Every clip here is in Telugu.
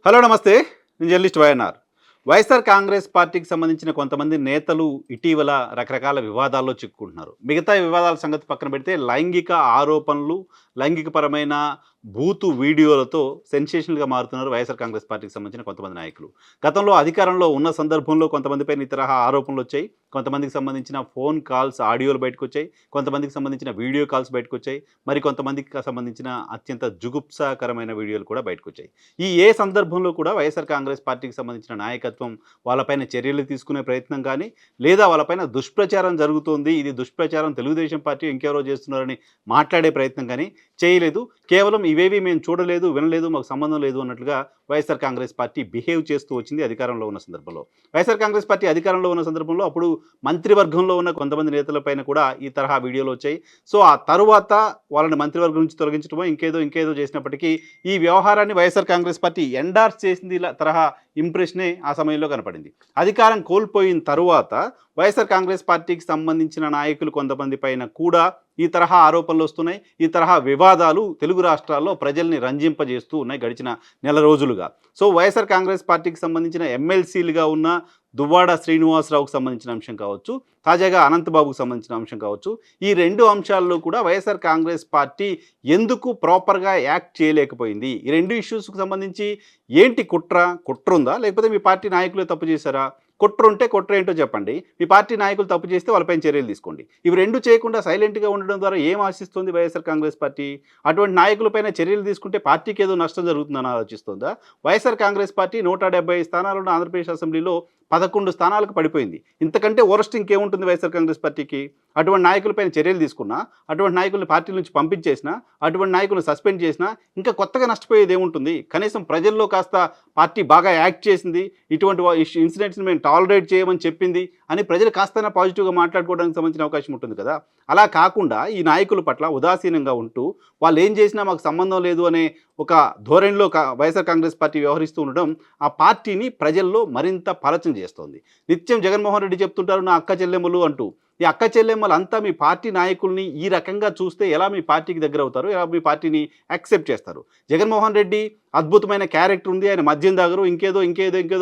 హలో నమస్తే. నేను జర్నలిస్ట్ వైఎన్ఆర్. వైఎస్ఆర్ కాంగ్రెస్ పార్టీకి సంబంధించిన కొంతమంది నేతలు ఇటీవల రకరకాల వివాదాల్లో చిక్కుకుంటున్నారు. మిగతా వివాదాల సంగతి పక్కన పెడితే లైంగిక ఆరోపణలు, లైంగికపరమైన బూతు వీడియోలతో సెన్సేషనల్‌గా మారుతున్నారు వైఎస్ఆర్ కాంగ్రెస్ పార్టీకి సంబంధించిన కొంతమంది నాయకులు. గతంలో అధికారంలో ఉన్న సందర్భంలో కొంతమందిపైన ఈ తరహా ఆరోపణలొచ్చాయి. కొంతమందికి సంబంధించిన ఫోన్ కాల్స్, ఆడియోలు బయటకొచ్చాయి. కొంతమందికి సంబంధించిన వీడియో కాల్స్ బయటకొచ్చాయి. మరి కొంతమందికి సంబంధించిన అత్యంత జుగుప్సాకరమైన వీడియోలు కూడా బయటకొచ్చాయి. ఏ సందర్భంలో కూడా వైఎస్ఆర్ కాంగ్రెస్ పార్టీకి సంబంధించిన నాయకత్వం వాళ్ళపైన చర్యలు తీసుకునే ప్రయత్నం కానీ, లేదా వాళ్ళపైన దుష్ప్రచారం జరుగుతోంది, ఇది దుష్ప్రచారం తెలుగుదేశం పార్టీ ఇంకెవరో చేస్తున్నారని మాట్లాడే ప్రయత్నం కానీ చేయలేదు. కేవలం ఇవేవి మేము చూడలేదు, వినలేదు, మాకు సంబంధం లేదు అన్నట్లుగా వైఎస్ఆర్ కాంగ్రెస్ పార్టీ బిహేవ్ చేస్తూ వచ్చింది అధికారంలో ఉన్న సందర్భంలో. వైఎస్ఆర్ కాంగ్రెస్ పార్టీ అధికారంలో ఉన్న సందర్భంలో అప్పుడు మంత్రివర్గంలో ఉన్న కొంతమంది నేతలపైన కూడా ఈ తరహా వీడియోలు వచ్చాయి. సో ఆ తరువాత వాళ్ళని మంత్రివర్గం నుంచి తొలగించడమో ఇంకేదో చేసినప్పటికీ ఈ వ్యవహారాన్ని వైఎస్ఆర్ కాంగ్రెస్ పార్టీ ఎండార్స్ చేసింది ఇలా తరహా ఇంప్రెషనే ఆ సమయంలో కనపడింది. అధికారం కోల్పోయిన తరువాత వైఎస్ఆర్ కాంగ్రెస్ పార్టీకి సంబంధించిన నాయకులు కొంతమంది పైన కూడా ఈ తరహా ఆరోపణలు వస్తున్నాయి. ఈ తరహా వివాదాలు తెలుగు రాష్ట్రాల్లో ప్రజల్ని రంజింపజేస్తూ ఉన్నాయి గడిచిన నెల రోజులుగా. సో వైఎస్ఆర్ కాంగ్రెస్ పార్టీకి సంబంధించిన ఎమ్మెల్సీలుగా ఉన్న దువ్వాడ శ్రీనివాసరావుకు సంబంధించిన అంశం కావచ్చు, తాజాగా అనంతబాబుకు సంబంధించిన అంశం కావచ్చు, ఈ రెండు అంశాల్లో కూడా వైఎస్ఆర్ కాంగ్రెస్ పార్టీ ఎందుకు ప్రాపర్గా యాక్ట్ చేయలేకపోయింది? ఈ రెండు ఇష్యూస్కి సంబంధించి ఏంటి కుట్ర ఉందా, లేకపోతే మీ పార్టీ నాయకులే తప్పు చేశారా? కుట్ర ఏంటో చెప్పండి. మీ పార్టీ నాయకులు తప్పు చేస్తే వాళ్ళపైన చర్యలు తీసుకోండి. ఇవి రెండు చేయకుండా సైలెంట్గా ఉండడం ద్వారా ఏం ఆశిస్తుంది వైఎస్ఆర్ కాంగ్రెస్ పార్టీ? అటువంటి నాయకులపైన చర్యలు తీసుకుంటే పార్టీకి ఏదో నష్టం జరుగుతుందని ఆలోచిస్తుందా? వైఎస్ఆర్ కాంగ్రెస్ పార్టీ 170 స్థానాలున్న ఆంధ్రప్రదేశ్ అసెంబ్లీలో 11 స్థానాలకు పడిపోయింది. ఇంతకంటే వరస్ట్ ఇంకేముంటుంది వైఎస్ఆర్ కాంగ్రెస్ పార్టీకి? అటువంటి నాయకులపైన చర్యలు తీసుకున్నా, అటువంటి నాయకుల్ని పార్టీ నుంచి పంపించేసినా, అటువంటి నాయకులను సస్పెండ్ చేసినా ఇంకా కొత్తగా నష్టపోయేది ఏముంటుంది? కనీసం ప్రజల్లో కాస్త పార్టీ బాగా యాక్ట్ చేసింది, ఇటువంటి ఇన్సిడెంట్స్ని మేము టాలరేట్ చేయమని చెప్పింది అని ప్రజలు కాస్తైనా పాజిటివ్గా మాట్లాడుకోవడానికి సంబంధించిన అవకాశం ఉంటుంది కదా. అలా కాకుండా ఈ నాయకుల పట్ల ఉదాసీనంగా ఉంటూ వాళ్ళు ఏం చేసినా మాకు సంబంధం లేదు అనే ఒక ధోరణిలో వైఎస్ఆర్ కాంగ్రెస్ పార్టీ వ్యవహరిస్తూ ఉండడం ఆ పార్టీని ప్రజల్లో మరింత పలచన చేస్తోంది. నిత్యం జగన్మోహన్ రెడ్డి చెప్తుంటారు నా అక్క చెల్లెమ్మలు అంటూ. ఈ అక్క చెల్లెమ్మలు అంతా మీ పార్టీ నాయకుల్ని ఈ రకంగా చూస్తే ఎలా మీ పార్టీకి దగ్గర అవుతారు, ఎలా మీ పార్టీని యాక్సెప్ట్ చేస్తారు? జగన్మోహన్ రెడ్డి అద్భుతమైన క్యారెక్టర్ ఉంది, ఆయన మద్యం దాగరు, ఇంకేదో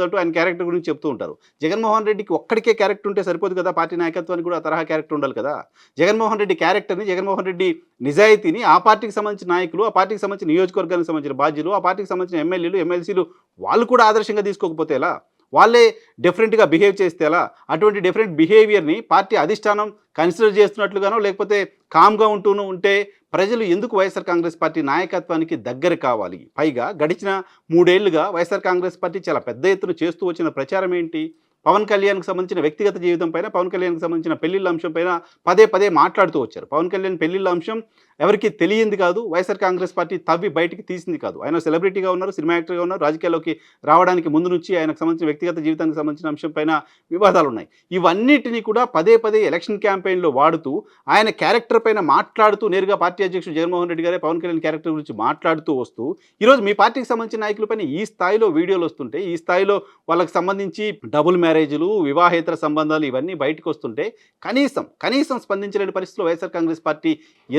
అంటూ ఆయన క్యారెక్టర్ గురించి చెప్తూ ఉంటారు. జగన్మోహన్ రెడ్డికి ఒక్కడికే క్యారెక్టర్ ఉంటే సరిపోదు కదా, పార్టీ నాయకత్వానికి కూడా ఆ తరహా క్యారెక్టర్ ఉండాలి కదా. జగన్మోహన్ రెడ్డి క్యారెక్టర్ని, జగన్మోహన్ రెడ్డి నిజాయితీని ఆ పార్టీకి సంబంధించిన నాయకులు, ఆ పార్టీకి సంబంధించిన నియోజకవర్గానికి సంబంధించిన బాధ్యులు, ఆ పార్టీకి సంబంధించిన ఎమ్మెల్యేలు, ఎమ్మెల్సీలు వాళ్ళు కూడా ఆదర్శంగా తీసుకోకపోతే ఎలా? వాళ్ళే డిఫరెంట్గా బిహేవ్ చేస్తే ఎలా? అటువంటి డిఫరెంట్ బిహేవియర్ని పార్టీ అధిష్టానం కన్సిడర్ చేస్తున్నట్లుగానో, లేకపోతే కామ్గా ఉంటే ప్రజలు ఎందుకు వైఎస్ఆర్ కాంగ్రెస్ పార్టీ నాయకత్వానికి దగ్గర కావాలి? పైగా గడిచిన 3 ఏళ్లుగా వైఎస్ఆర్ కాంగ్రెస్ పార్టీ చాలా పెద్ద ఎత్తున చేస్తూ వచ్చిన ప్రచారం ఏంటి? పవన్ కళ్యాణ్కి సంబంధించిన వ్యక్తిగత జీవితం పైన, పవన్ కళ్యాణ్కి సంబంధించిన పెళ్లిళ్ళ అంశం పైన పదే మాట్లాడుతూ వచ్చారు. పవన్ కళ్యాణ్ పెళ్లిళ్ళ అంశం ఎవరికి తెలియంది కాదు, వైఎస్ఆర్ కాంగ్రెస్ పార్టీ తవ్వి బయటికి తీసింది కాదు. ఆయన సెలబ్రిటీగా ఉన్నారు, సినిమా యాక్టర్గా ఉన్నారు, రాజకీయాల్లోకి రావడానికి ముందు నుంచి ఆయనకు సంబంధించిన వ్యక్తిగత జీవితానికి సంబంధించిన అంశం పైన వివాదాలు ఉన్నాయి. ఇవన్నిటినీ కూడా పదే ఎలక్షన్ క్యాంపెయిన్లో వాడుతూ ఆయన క్యారెక్టర్ పైన మాట్లాడుతూ, నేరుగా పార్టీ అధ్యక్షుడు జగన్మోహన్ రెడ్డి గారే పవన్ కళ్యాణ్ క్యారెక్టర్ గురించి మాట్లాడుతూ వస్తూ ఈరోజు మీ పార్టీకి సంబంధించిన నాయకులపైన ఈ స్థాయిలో వీడియోలు వస్తుంటే, ఈ స్థాయిలో వాళ్ళకి సంబంధించి డబుల్ మ్యారేజ్లు, వివాహేతర సంబంధాలు ఇవన్నీ బయటకు వస్తుంటే కనీసం స్పందించలేని పరిస్థితిలో వైఎస్ఆర్ కాంగ్రెస్ పార్టీ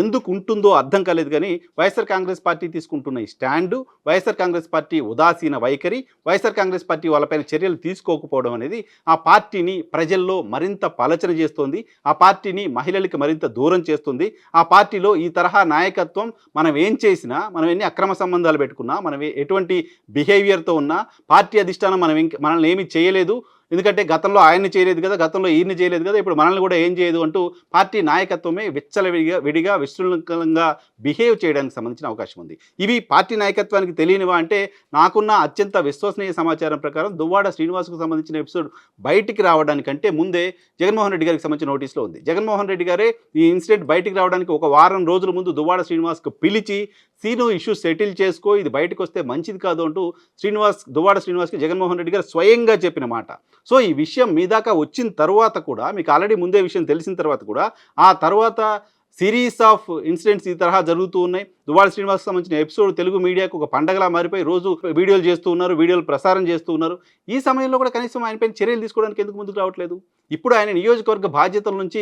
ఎందుకు ఉంటుందో అర్థం కాలేదు. కానీ వైఎస్ఆర్ కాంగ్రెస్ పార్టీ తీసుకుంటున్న ఈ స్టాండు, వైఎస్ఆర్ కాంగ్రెస్ పార్టీ ఉదాసీన వైఖరి, వైఎస్ఆర్ కాంగ్రెస్ పార్టీ వాళ్ళపైన చర్యలు తీసుకోకపోవడం అనేది ఆ పార్టీని ప్రజల్లో మరింత పలచన చేస్తోంది. ఆ పార్టీని మహిళలకి మరింత దూరం చేస్తుంది. ఆ పార్టీలో ఈ తరహా నాయకత్వం మనం ఏం చేసినా, మనం ఎన్ని అక్రమ సంబంధాలు పెట్టుకున్నా, మనం ఎటువంటి బిహేవియర్తో ఉన్నా పార్టీ అధిష్టానం మనల్ని ఏమీ చేయలేదు, ఎందుకంటే గతంలో ఆయన్ని చేయలేదు కదా, గతంలో ఈయన్ని చేయలేదు కదా, ఇప్పుడు మనల్ని కూడా ఏం చేయదు అంటూ పార్టీ నాయకత్వమే విడిగా విశృంఖలంగా బిహేవ్ చేయడానికి సంబంధించిన అవకాశం ఉంది. ఇవి పార్టీ నాయకత్వానికి తెలియనివా అంటే, నాకున్న అత్యంత విశ్వసనీయ సమాచారం ప్రకారం దువ్వాడ శ్రీనివాస్కు సంబంధించిన ఎపిసోడ్ బయటికి రావడానికంటే ముందే జగన్మోహన్ రెడ్డి గారికి సంబంధించిన నోటీసులో ఉంది. జగన్మోహన్ రెడ్డి గారే ఈ ఇన్సిడెంట్ బయటికి రావడానికి ఒక వారం రోజుల ముందు దువ్వాడ శ్రీనివాస్కు పిలిచి సీను ఇష్యూ సెటిల్ చేసుకో, ఇది బయటకు వస్తే మంచిది కాదు అంటూ దువ్వాడ శ్రీనివాస్కి జగన్మోహన్ రెడ్డి గారు స్వయంగా చెప్పిన మాట. సో ఈ విషయం మీ దాకా వచ్చిన తర్వాత కూడా, మీకు ఆల్రెడీ ముందే విషయం తెలిసిన తర్వాత కూడా, ఆ తర్వాత సిరీస్ ఆఫ్ ఇన్సిడెంట్స్ ఈ తరహా జరుగుతూ ఉన్నాయి. దువ్వాడ శ్రీనివాస్‌కి సంబంధించిన ఎపిసోడ్ తెలుగు మీడియాకు ఒక పండగలా మారిపోయి రోజు వీడియోలు చేస్తూ ఉన్నారు. వీడియోలు ప్రసారం చేస్తూ ఉన్నారు. ఈ సమయంలో కూడా కనీసం ఆయనపైన చర్యలు తీసుకోవడానికి ఎందుకు ముందుకు రావట్లేదు? ఇప్పుడు ఆయన నియోజకవర్గ బాధ్యతల నుంచి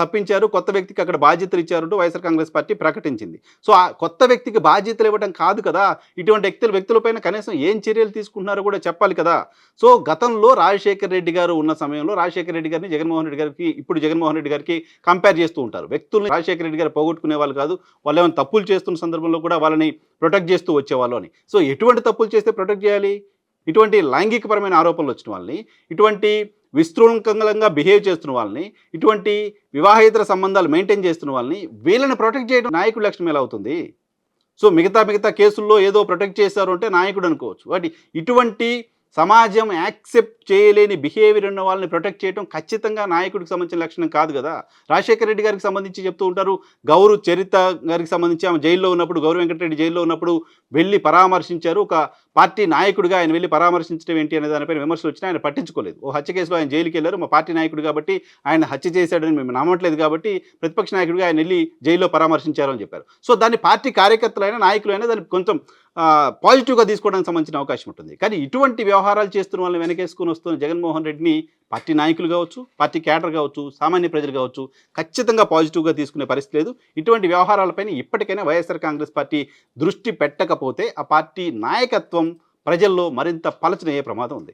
తప్పించారు. కొత్త వ్యక్తికి అక్కడ బాధ్యతలు ఇచ్చారంటూ వైఎస్ఆర్ కాంగ్రెస్ పార్టీ ప్రకటించింది. సో, ఆ కొత్త వ్యక్తికి బాధ్యతలు ఇవ్వడం కాదు కదా! ఇటువంటి వ్యక్తులపైన కనీసం ఏం చర్యలు తీసుకుంటున్నారో కూడా చెప్పాలి కదా! సో, గతంలో రాజశేఖర్ రెడ్డి గారు ఉన్న సమయంలో రాజశేఖర్ రెడ్డి గారిని జగన్మోహన్ రెడ్డి గారికి, ఇప్పుడు జగన్మోహన్ రెడ్డి గారికి కంపేర్ చేస్తూ ఉంటారు. వ్యక్తుల్ని రాజశేఖర్ రెడ్డి గారు పోగొట్టుకునే వాళ్ళు కాదు. వాళ్ళేమైనా తప్పులు చేస్తున్న సందర్భంలో కూడా వాళ్ళని ప్రొటెక్ట్ చేస్తూ వచ్చేవాళ్ళు అని. సో, ఎటువంటి తప్పులు చేస్తే ప్రొటెక్ట్ చేయాలి? ఇటువంటి లైంగికపరమైన ఆరోపణలు వచ్చిన వాళ్ళని, ఇటువంటి విశృంఖలంగా బిహేవ్ చేస్తున్న వాళ్ళని, ఇటువంటి వివాహేతర సంబంధాలు మెయింటైన్ చేస్తున్న వాళ్ళని, వీళ్ళని ప్రొటెక్ట్ చేయడం నాయకుడి లక్షణం ఎలా అవుతుంది? సో, మిగతా కేసుల్లో ఏదో ప్రొటెక్ట్ చేశారు అంటే నాయకుడు అనుకోవచ్చు. బట్ ఇటువంటి సమాజం యాక్సెప్ట్ చేయలేని బిహేవియర్ ఉన్న వాళ్ళని ప్రొటెక్ట్ చేయడం ఖచ్చితంగా నాయకుడికి సంబంధించిన లక్షణం కాదు కదా! రాజశేఖర రెడ్డి గారికి సంబంధించి చెప్తూ ఉంటారు. గౌరు చరిత గారికి సంబంధించి ఆమె జైల్లో ఉన్నప్పుడు, గౌరు వెంకటరెడ్డి జైల్లో ఉన్నప్పుడు వెళ్లి పరామర్శించారు. ఒక పార్టీ నాయకుడిగా ఆయన వెళ్లి పరామర్శించడం ఏంటి అనే దానిపైన విమర్శలు వచ్చినా ఆయన పట్టించుకోలేదు. ఓ హత్య కేసులో ఆయన జైలుకి వెళ్లారు. మా పార్టీ నాయకుడు కాబట్టి ఆయన హత్య చేశాడని మేము నమ్మట్లేదు కాబట్టి ప్రతిపక్ష నాయకుడిగా ఆయన వెళ్లి జైల్లో పరామర్శించారు అని చెప్పారు. సో, దాన్ని పార్టీ కార్యకర్తలైనా నాయకులైనా దాన్ని కొంచెం పాజిటివ్‌గా తీసుకోవడానికి సంబంధించిన అవకాశం ఉంటుంది. కానీ ఇటువంటి వ్యవహారాలు చేస్తున్న వాళ్ళని వెనకేసుకొని వస్తున్న జగన్మోహన్ రెడ్డిని పార్టీ నాయకులు కావచ్చు, పార్టీ క్యాడర్ కావచ్చు, సామాన్య ప్రజలు కావచ్చు, ఖచ్చితంగా పాజిటివ్‌గా తీసుకునే పరిస్థితి లేదు. ఇటువంటి వ్యవహారాలపైన ఇప్పటికైనా వైఎస్ఆర్ కాంగ్రెస్ పార్టీ దృష్టి పెట్టకపోతే ఆ పార్టీ నాయకత్వం ప్రజల్లో మరింత పలచనయ్యే ప్రమాదం ఉంది.